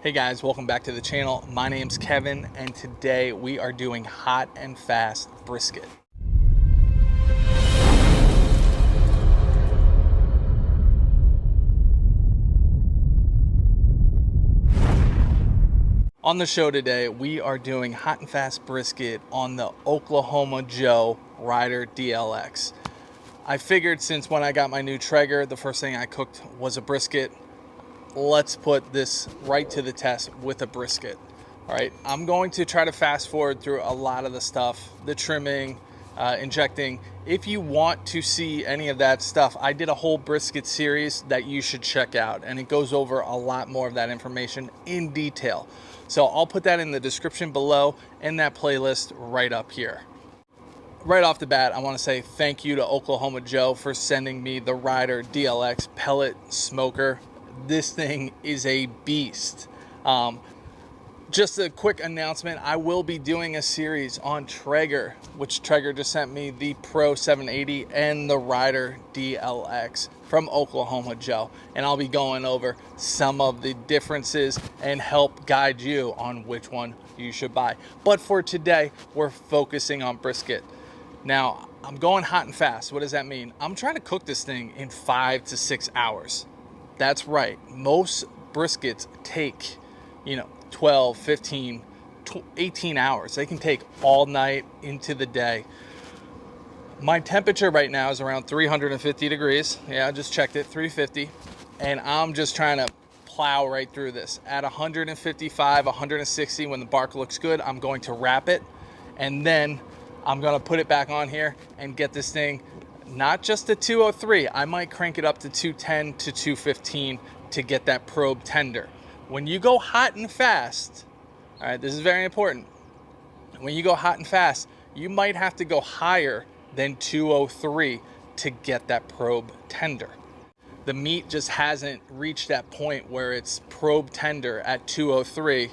Hey guys, welcome back to the channel. My name's Kevin, and today we are doing hot and fast brisket. On the show today, we are doing hot and fast brisket on the Oklahoma Joe Rider DLX. I figured since when I got my new Traeger, the first thing I cooked was a brisket. Let's put this right to the test with a brisket. All right, I'm going to try to fast forward through a lot of the stuff, the trimming, injecting. If you want to see any of that stuff, I did a whole brisket series that you should check out, and it goes over a lot more of that information in detail. So I'll put that in the description below in that playlist right up here. Right off the bat, I want to say thank you to Oklahoma Joe for sending me the Rider DLX pellet smoker. This thing is a beast. Just a quick announcement, I will be doing a series on Traeger, which Traeger just sent me the Pro 780 and the Rider DLX from Oklahoma Joe, and I'll be going over some of the differences and help guide you on which one you should buy. But for today, we're focusing on brisket. Now, I'm going hot and fast. What does that mean? I'm trying to cook this thing in 5 to 6 hours. That's right. Most briskets take, 12, 15, 18 hours. They can take all night into the day. My temperature right now is around 350 degrees. Yeah, I just checked it, 350. And I'm just trying to plow right through this. At 155, 160, when the bark looks good, I'm going to wrap it. And then I'm going to put it back on here and get this thing not just to 203, I might crank it up to 210 to 215 to get that probe tender. When you go hot and fast, all right, this is very important. When you go hot and fast, you might have to go higher than 203 to get that probe tender. The meat just hasn't reached that point where it's probe tender at 203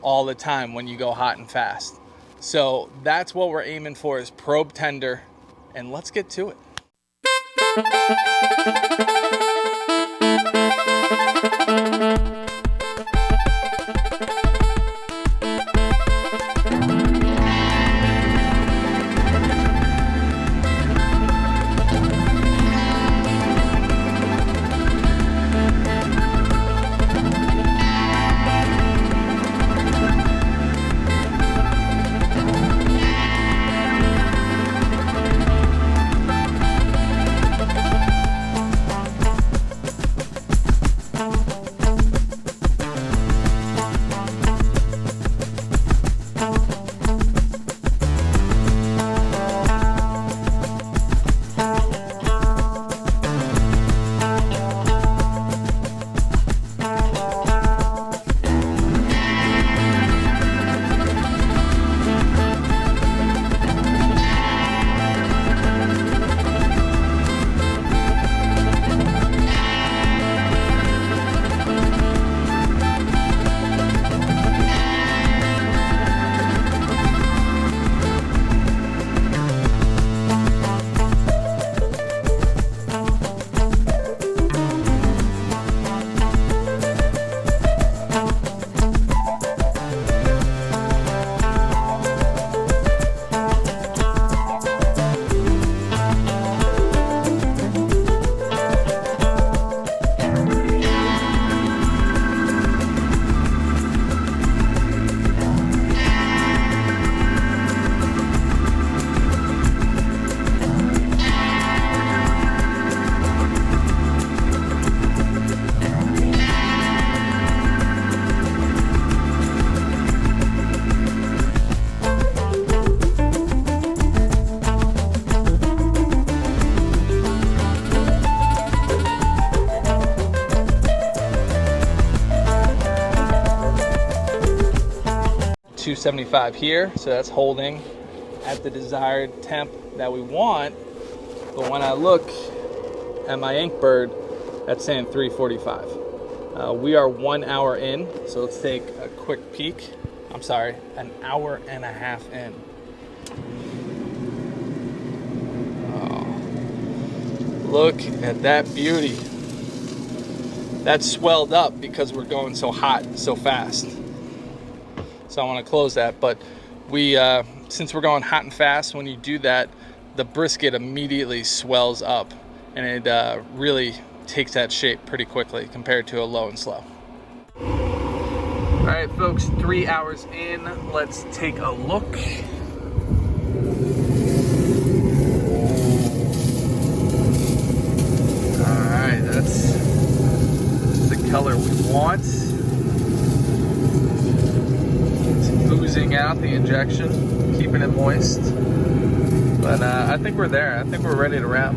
all the time when you go hot and fast. So that's what we're aiming for, is probe tender, and let's get to it. .275 here, so that's holding at the desired temp that we want. But when I look at my Inkbird, that's saying 345. We are 1 hour in, so let's take a quick peek. I'm sorry, an hour and a half in. Oh, look at that beauty. That's swelled up because we're going so hot so fast. So I want to close that, but we since we're going hot and fast, when you do that, the brisket immediately swells up, and it really takes that shape pretty quickly compared to a low and slow. All right, folks, 3 hours in, let's take a look. All right, that's the color we want. It's oozing out the injection, keeping it moist. But I think we're there. I think we're ready to wrap.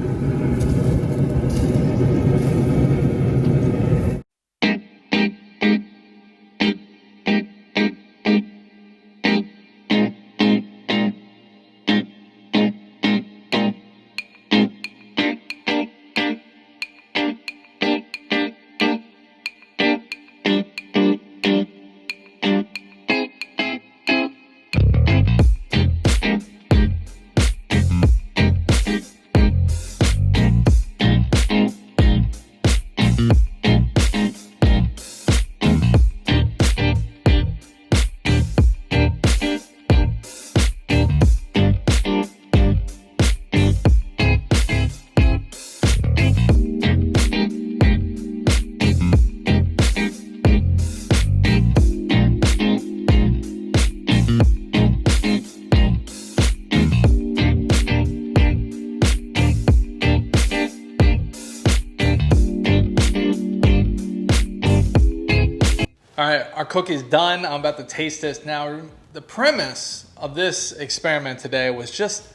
All right, our cookie's done. I'm about to taste this now. The premise of this experiment today was just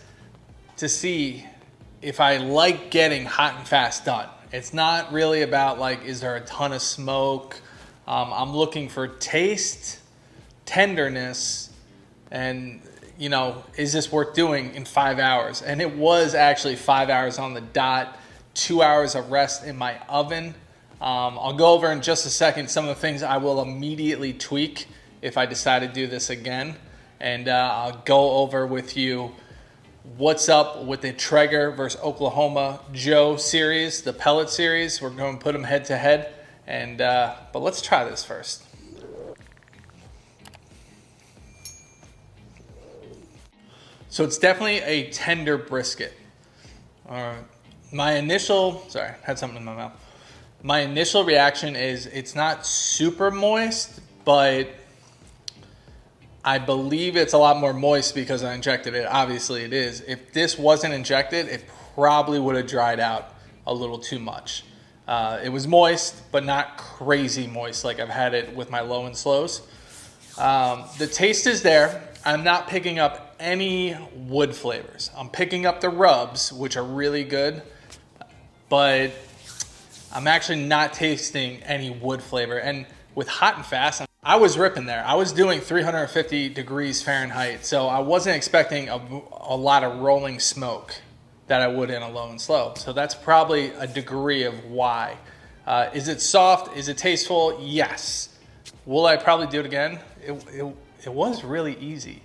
to see if I like getting hot and fast done. It's not really about like, is there a ton of smoke? I'm looking for taste, tenderness, and you know, is this worth doing in 5 hours? And it was actually 5 hours on the dot, 2 hours of rest in my oven. I'll go over in just a second some of the things I will immediately tweak if I decide to do this again. And I'll go over with you what's up with the Traeger versus Oklahoma Joe series, the pellet series. We're going to put them head to head. And but let's try this first. So it's definitely a tender brisket. My initial reaction is it's not super moist, but I believe it's a lot more moist because I injected it. Obviously it is. If this wasn't injected, it probably would have dried out a little too much. It was moist, but not crazy moist like I've had it with my low and slows. The taste is there. I'm not picking up any wood flavors. I'm picking up the rubs, which are really good, but I'm actually not tasting any wood flavor. And with hot and fast, I was ripping there. I was doing 350 degrees Fahrenheit, so I wasn't expecting a lot of rolling smoke that I would in a low and slow. So that's probably a degree of why. Is it soft? Is it tasteful? Yes. Will I probably do it again? It was really easy.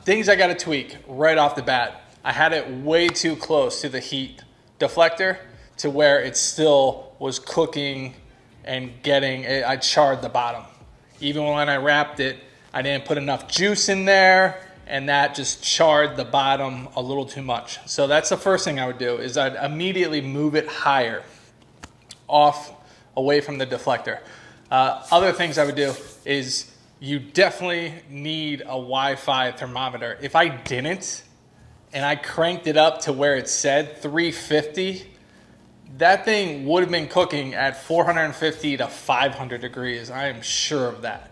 Things I got to tweak right off the bat. I had it way too close to the heat deflector to where it still was cooking and I charred the bottom. Even when I wrapped it, I didn't put enough juice in there, and that just charred the bottom a little too much. So that's the first thing I would do, is I'd immediately move it higher, away from the deflector. Other things I would do is you definitely need a Wi-Fi thermometer. If I didn't, and I cranked it up to where it said 350, that thing would have been cooking at 450 to 500 degrees. I am sure of that.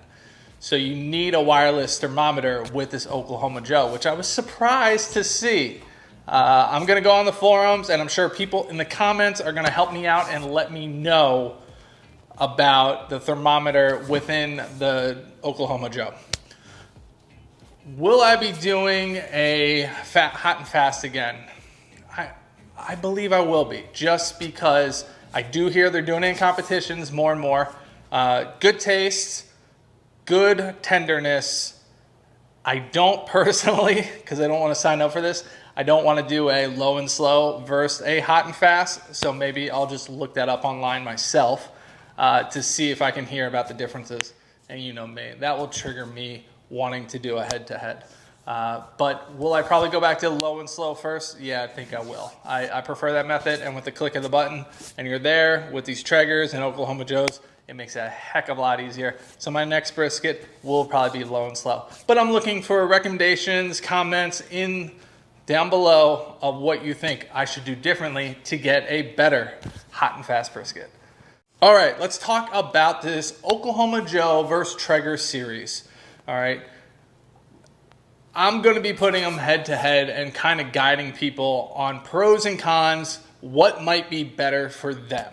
So you need a wireless thermometer with this Oklahoma Joe, which I was surprised to see. I'm gonna go on the forums, and I'm sure people in the comments are gonna help me out and let me know about the thermometer within the Oklahoma Joe. Will I be doing a hot and fast again? I believe I will be, just because I do hear they're doing it in competitions more and more. Good taste, good tenderness. I don't personally, because I don't want to sign up for this, I don't want to do a low and slow versus a hot and fast, so maybe I'll just look that up online myself. to see if I can hear about the differences. And you know me, that will trigger me wanting to do a head-to-head. But will I probably go back to low and slow first? Yeah, I think I will. I prefer that method, and with the click of the button, and you're there with these Traegers and Oklahoma Joes, it makes it a heck of a lot easier. So my next brisket will probably be low and slow. But I'm looking for recommendations, comments down below of what you think I should do differently to get a better hot and fast brisket. All right, let's talk about this Oklahoma Joe versus Traeger series. All right. I'm going to be putting them head to head and kind of guiding people on pros and cons, what might be better for them.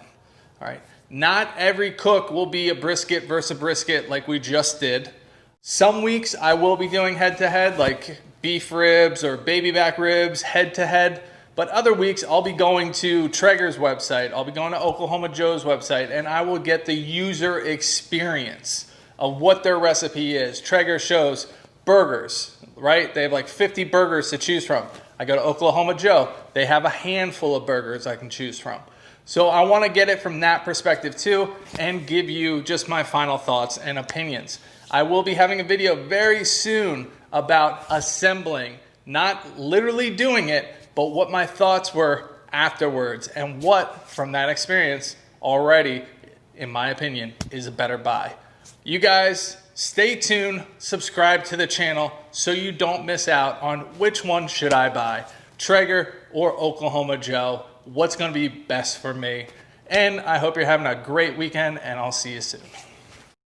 All right. Not every cook will be a brisket versus a brisket like we just did. Some weeks I will be doing head to head, like beef ribs or baby back ribs head to head. But other weeks I'll be going to Traeger's website. I'll be going to Oklahoma Joe's website, and I will get the user experience of what their recipe is. Traeger shows burgers, right? They have like 50 burgers to choose from. I go to Oklahoma Joe. They have a handful of burgers I can choose from. So I want to get it from that perspective too, and give you just my final thoughts and opinions. I will be having a video very soon about assembling, not literally doing it, but what my thoughts were afterwards, and what from that experience already, in my opinion, is a better buy. You guys stay tuned, subscribe to the channel so you don't miss out on which one should I buy, Traeger or Oklahoma Joe. What's going to be best for me. And I hope you're having a great weekend, and I'll see you soon.